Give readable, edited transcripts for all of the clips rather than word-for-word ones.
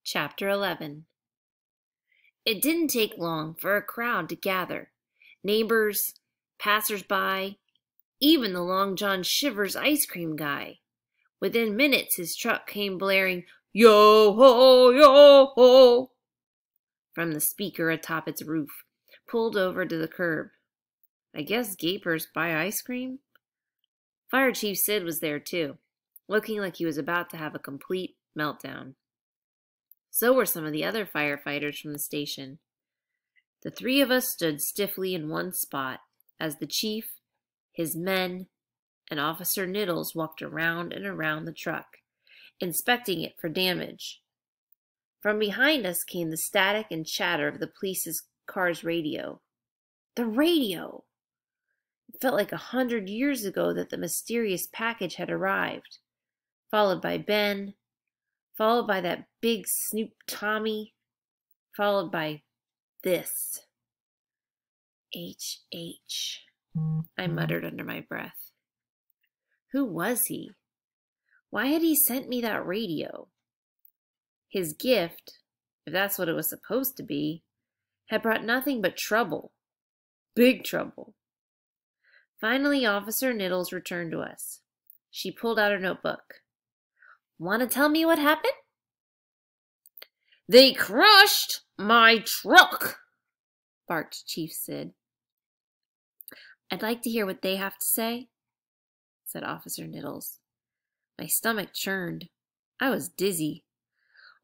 Chapter 11. It didn't take long for a crowd to gather. Neighbors, passers-by, even the Long John Shivers ice cream guy. Within minutes his truck came blaring, "Yo-ho, yo-ho," from the speaker atop its roof, pulled over to the curb. I guess gapers buy ice cream? Fire Chief Sid was there too, looking like he was about to have a complete meltdown. So were some of the other firefighters from the station. The three of us stood stiffly in one spot as the chief, his men, and Officer Niddles walked around and around the truck, inspecting it for damage. From behind us came the static and chatter of the police's car's radio. The radio! It felt like 100 years ago that the mysterious package had arrived, followed by Ben, followed by that big Snoop Tommy, followed by this. H.H. I muttered under my breath. Who was he? Why had he sent me that radio? His gift, if that's what it was supposed to be, had brought nothing but trouble. Big trouble. Finally, Officer Niddles returned to us. She pulled out her notebook. "Want to tell me what happened?" "They crushed my truck," barked Chief Sid. "I'd like to hear what they have to say," said Officer Niddles. My stomach churned. I was dizzy.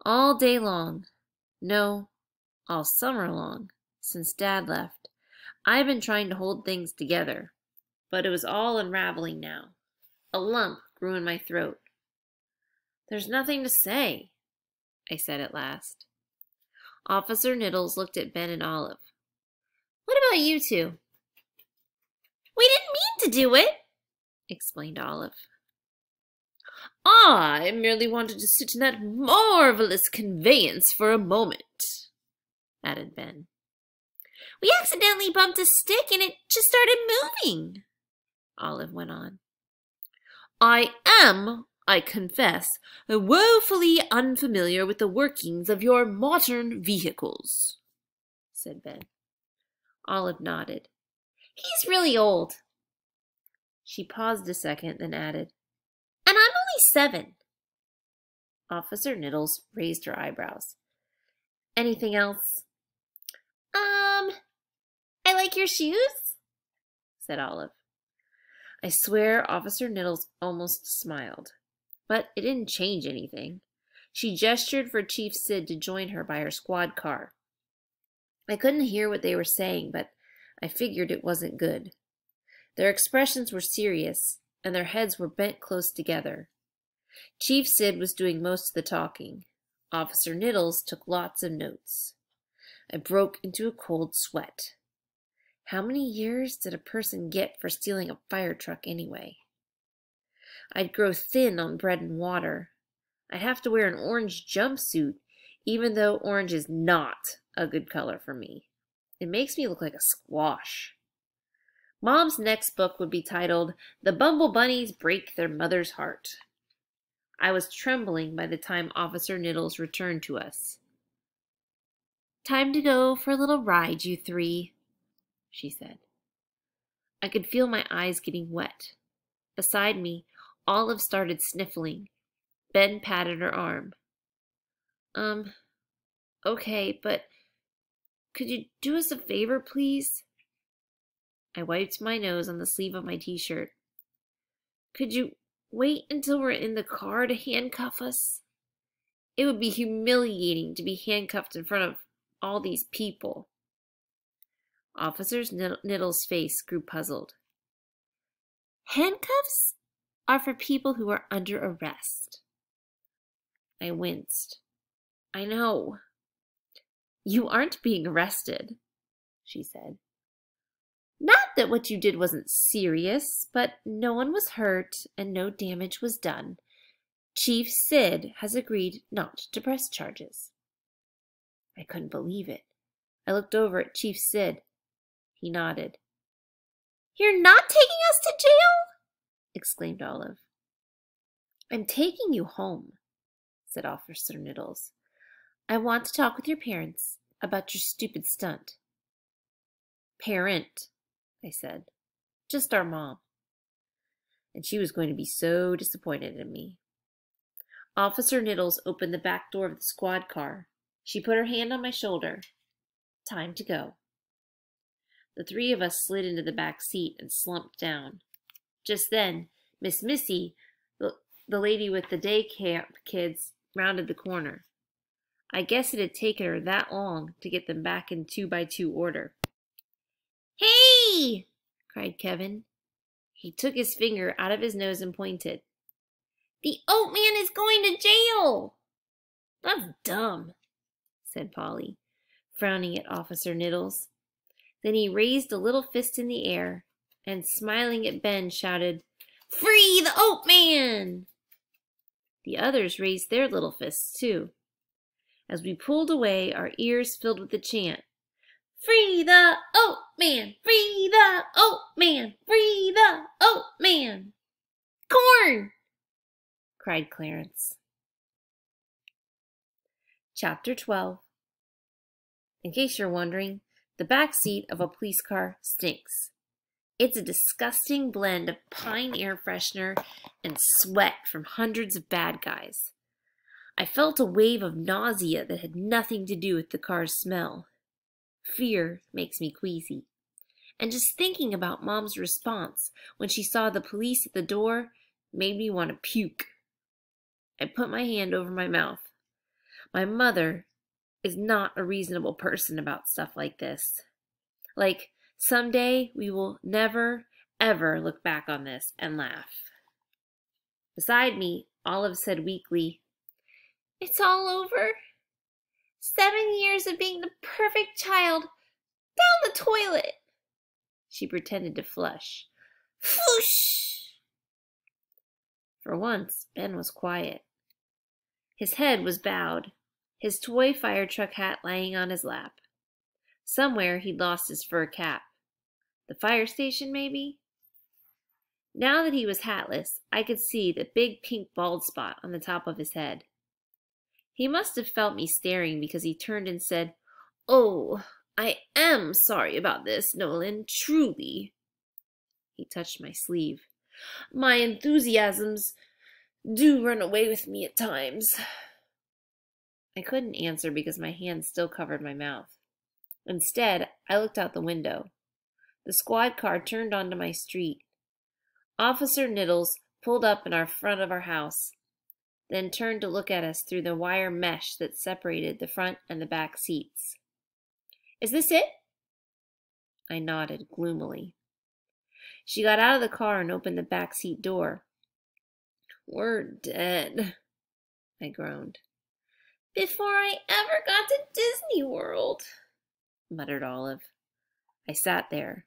All day long, no, all summer long, since Dad left, I've been trying to hold things together, but it was all unraveling now. A lump grew in my throat. "There's nothing to say," I said at last. Officer Niddles looked at Ben and Olive. "What about you two?" "We didn't mean to do it," explained Olive. "I merely wanted to sit in that marvelous conveyance for a moment," added Ben. "We accidentally bumped a stick and it just started moving," Olive went on. "I confess, woefully unfamiliar with the workings of your modern vehicles," said Ben. Olive nodded. "He's really old." She paused a second, then added, "And I'm only 7. Officer Niddles raised her eyebrows. "Anything else?" I like your shoes," said Olive. I swear Officer Niddles almost smiled. But it didn't change anything. She gestured for Chief Sid to join her by her squad car. I couldn't hear what they were saying, but I figured it wasn't good. Their expressions were serious, and their heads were bent close together. Chief Sid was doing most of the talking. Officer Niddles took lots of notes. I broke into a cold sweat. How many years did a person get for stealing a fire truck anyway? I'd grow thin on bread and water. I'd have to wear an orange jumpsuit, even though orange is not a good color for me. It makes me look like a squash. Mom's next book would be titled, "The Bumble Bunnies Break Their Mother's Heart." I was trembling by the time Officer Niddles returned to us. "Time to go for a little ride, you three," she said. I could feel my eyes getting wet. Beside me, Olive started sniffling. Ben patted her arm. Okay, but could you do us a favor, please?" I wiped my nose on the sleeve of my t-shirt. "Could you wait until we're in the car to handcuff us? It would be humiliating to be handcuffed in front of all these people." Officer Niddles' face grew puzzled. "Handcuffs are for people who are under arrest." I winced. "I know." "You aren't being arrested," she said. "Not that what you did wasn't serious, but no one was hurt and no damage was done. Chief Sid has agreed not to press charges." I couldn't believe it. I looked over at Chief Sid. He nodded. "You're not taking us to jail?" exclaimed Olive. "I'm taking you home," said Officer Niddles. I want to talk with your parents about your stupid stunt. Parent, I said. Just our mom. And she was going to be so disappointed in me. Officer Niddles opened the back door of the squad car. She put her hand on my shoulder. Time to go. The three of us slid into the back seat and slumped down. Just then, Miss Missy, the lady with the day camp kids, rounded the corner. I guess it had taken her that long to get them back in 2-by-2 order. Hey! Cried Kevin. He took his finger out of his nose and pointed. The Oat Man is going to jail! That's dumb, said Polly, frowning at Officer Niddles. Then he raised a little fist in the air and, smiling at Ben, shouted, Free the Oat Man! The others raised their little fists, too. As we pulled away, our ears filled with the chant, Free the Oat Man! Free the Oat Man! Free the Oat Man! Corn! Cried Clarence. Chapter 12. In case you're wondering, the back seat of a police car stinks. It's a disgusting blend of pine air freshener and sweat from hundreds of bad guys. I felt a wave of nausea that had nothing to do with the car's smell. Fear makes me queasy. And just thinking about Mom's response when she saw the police at the door made me want to puke. I put my hand over my mouth. My mother is not a reasonable person about stuff like this. Like, someday we will never, ever look back on this and laugh. Beside me, Olive said weakly, It's all over. 7 years of being the perfect child. Down the toilet. She pretended to flush. Foosh! For once, Ben was quiet. His head was bowed, his toy fire truck hat lying on his lap. Somewhere he'd lost his fur cap. The fire station, maybe? Now that he was hatless, I could see the big pink bald spot on the top of his head. He must have felt me staring because he turned and said, Oh, I am sorry about this, Nolan, truly. He touched my sleeve. My enthusiasms do run away with me at times. I couldn't answer because my hand still covered my mouth. Instead, I looked out the window. The squad car turned onto my street. Officer Niddles pulled up in front of our house, then turned to look at us through the wire mesh that separated the front and the back seats. Is this it? I nodded gloomily. She got out of the car and opened the back seat door. We're dead, I groaned. Before I ever got to Disney World, muttered Olive. I sat there.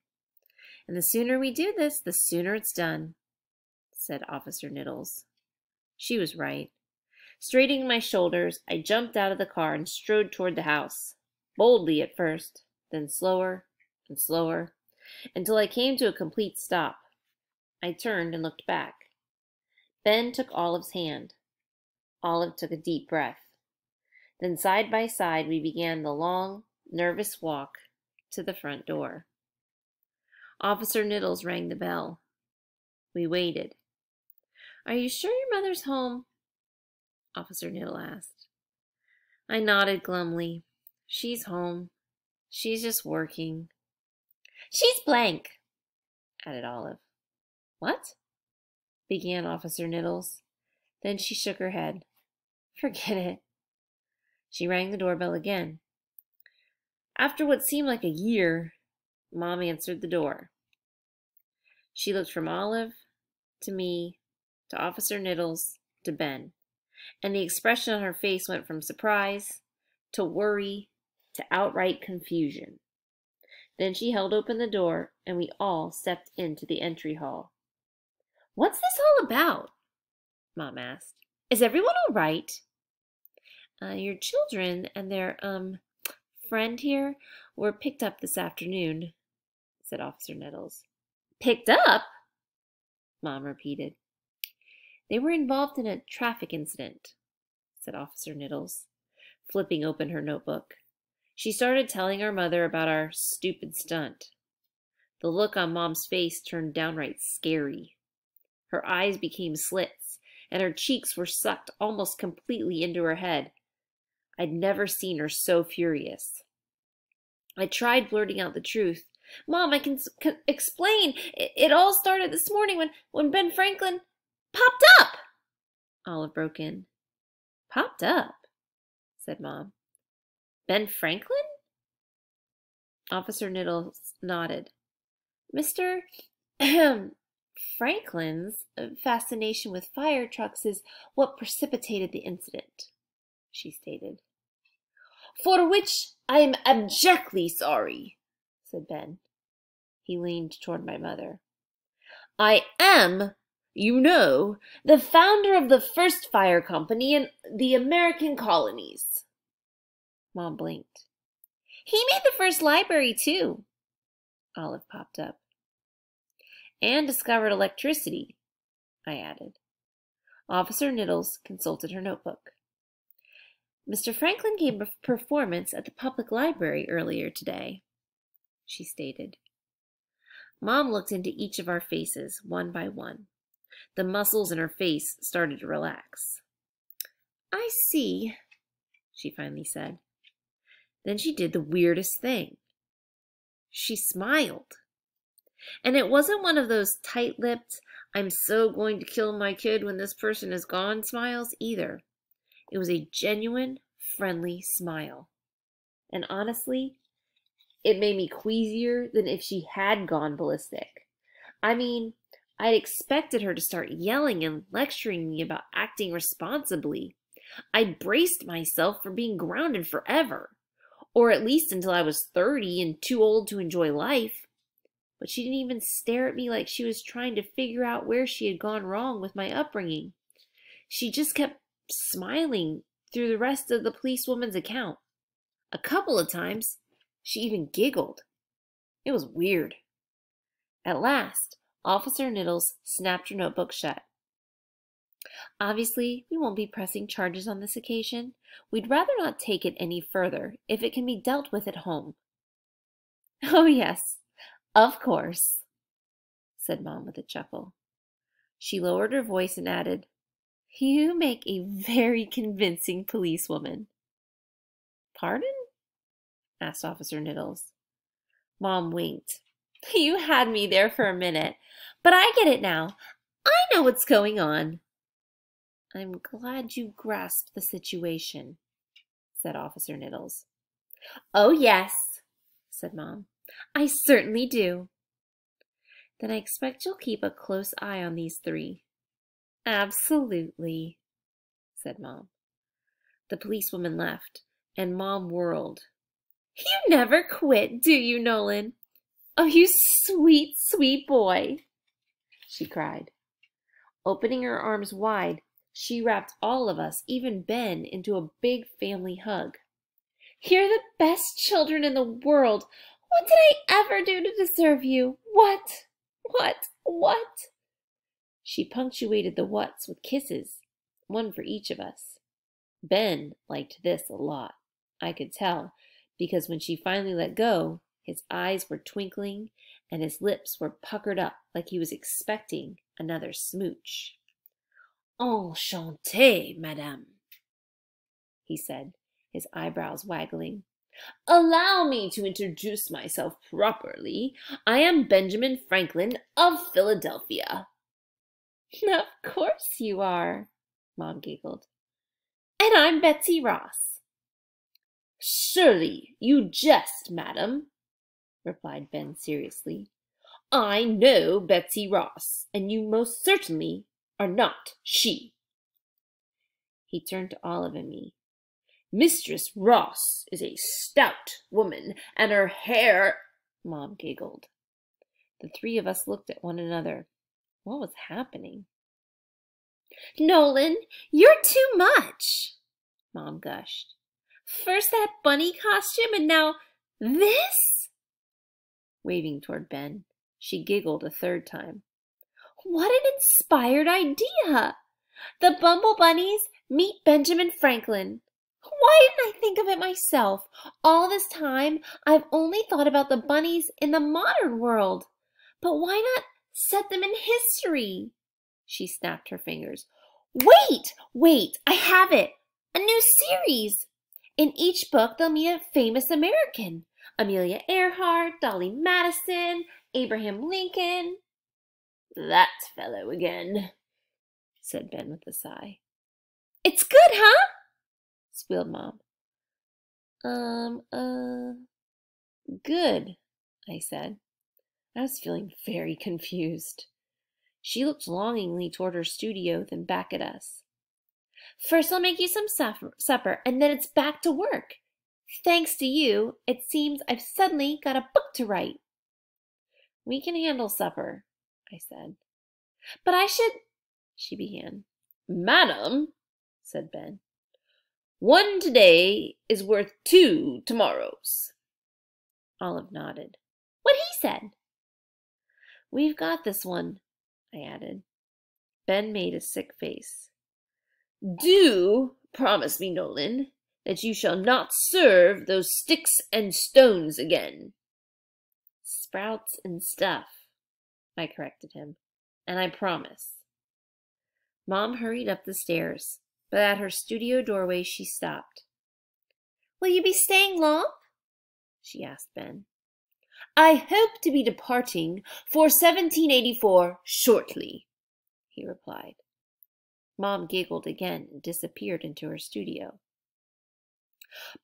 And the sooner we do this, the sooner it's done, said Officer Niddles. She was right. Straightening my shoulders, I jumped out of the car and strode toward the house, boldly at first, then slower and slower, until I came to a complete stop. I turned and looked back. Ben took Olive's hand. Olive took a deep breath. Then side by side we began the long, nervous walk to the front door. Officer Niddles rang the bell. We waited. Are you sure your mother's home? Officer Niddle asked. I nodded glumly. She's home. She's just working. She's blank, added Olive. What? Began Officer Niddles. Then she shook her head. Forget it. She rang the doorbell again. After what seemed like a year, Mom answered the door. She looked from Olive to me to Officer Niddles to Ben, and the expression on her face went from surprise to worry to outright confusion. Then she held open the door, and we all stepped into the entry hall. What's this all about? Mom asked. Is everyone all right? Your children and their, friend here were picked up this afternoon, said Officer Niddles. Picked up? Mom repeated. They were involved in a traffic incident, said Officer Niddles. flipping open her notebook. She started telling her mother about our stupid stunt. The look on Mom's face turned downright scary. Her eyes became slits, and her cheeks were sucked almost completely into her head. I'd never seen her so furious. I tried blurting out the truth. Mom, I can explain. It all started this morning when Ben Franklin popped up. Olive broke in. Popped up, said Mom. Ben Franklin? Officer Niddles nodded. Mr. Franklin's fascination with fire trucks is what precipitated the incident, she stated. For which I am abjectly sorry, said Ben. He leaned toward my mother. I am, you know, the founder of the first fire company in the American colonies. Mom blinked. He made the first library, too. Olive popped up. And discovered electricity, I added. Officer Niddles consulted her notebook. Mr. Franklin gave a performance at the public library earlier today, she stated. Mom looked into each of our faces, one by one. The muscles in her face started to relax. I see, she finally said. Then she did the weirdest thing. She smiled. And it wasn't one of those tight-lipped, I'm so going to kill my kid when this person is gone smiles either. It was a genuine, friendly smile. And honestly, it made me queasier than if she had gone ballistic. I mean, I'd expected her to start yelling and lecturing me about acting responsibly. I'd braced myself for being grounded forever, or at least until I was 30 and too old to enjoy life. But she didn't even stare at me like she was trying to figure out where she had gone wrong with my upbringing. She just kept smiling through the rest of the policewoman's account. A couple of times, she even giggled. It was weird. At last, Officer Niddles snapped her notebook shut. Obviously, we won't be pressing charges on this occasion. We'd rather not take it any further if it can be dealt with at home. Oh, yes, of course, said Mom with a chuckle. She lowered her voice and added, You make a very convincing policewoman. Pardon? Asked Officer Niddles. Mom winked. You had me there for a minute, but I get it now. I know what's going on. I'm glad you grasped the situation, said Officer Niddles. Oh, yes, said Mom. I certainly do. Then I expect you'll keep a close eye on these three. Absolutely, said Mom. The policewoman left, and Mom whirled. You never quit, do you, Nolan? Oh, you sweet, sweet boy, she cried. Opening her arms wide, she wrapped all of us, even Ben, into a big family hug. You're the best children in the world. What did I ever do to deserve you? What? She punctuated the whats with kisses, one for each of us. Ben liked this a lot, I could tell, because when she finally let go, his eyes were twinkling and his lips were puckered up like he was expecting another smooch. Enchanté, madame, he said, his eyebrows waggling. Allow me to introduce myself properly. I am Benjamin Franklin of Philadelphia. Of course you are, Mom giggled. And I'm Betsy Ross. Surely you jest, madam, replied Ben seriously. I know Betsy Ross, and you most certainly are not she. He turned to Olive and me. Mistress Ross is a stout woman, and her hair... Mom giggled. The three of us looked at one another. What was happening? Nolan, you're too much, Mom gushed. First that bunny costume, and now this? Waving toward Ben, she giggled a third time. What an inspired idea! The Bumble Bunnies meet Benjamin Franklin. Why didn't I think of it myself? All this time, I've only thought about the bunnies in the modern world. But why not set them in history? She snapped her fingers. Wait, I have it. A new series. In each book, they'll meet a famous American. Amelia Earhart, Dolly Madison, Abraham Lincoln. That fellow again, said Ben with a sigh. It's good, huh? Squealed Mom. Good, I said. I was feeling very confused. She looked longingly toward her studio, then back at us. First I'll make you some supper, and then it's back to work. Thanks to you, it seems I've suddenly got a book to write. We can handle supper, I said. But I should, she began. Madam, said Ben, one today is worth 2 tomorrows. Olive nodded. What he said. We've got this one, I added. Ben made a sick face. Do promise me, Nolan, that you shall not serve those sticks and stones again. Sprouts and stuff, I corrected him, and I promise. Mom hurried up the stairs, but at her studio doorway she stopped. Will you be staying long? She asked Ben. I hope to be departing for 1784 shortly, he replied. Mom giggled again and disappeared into her studio.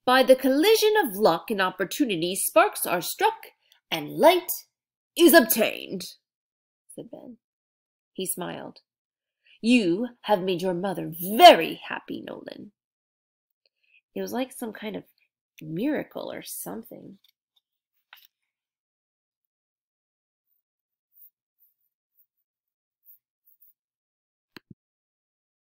By the collision of luck and opportunity, sparks are struck, and light is obtained, said Ben. He smiled. You have made your mother very happy, Nolan. It was like some kind of miracle or something.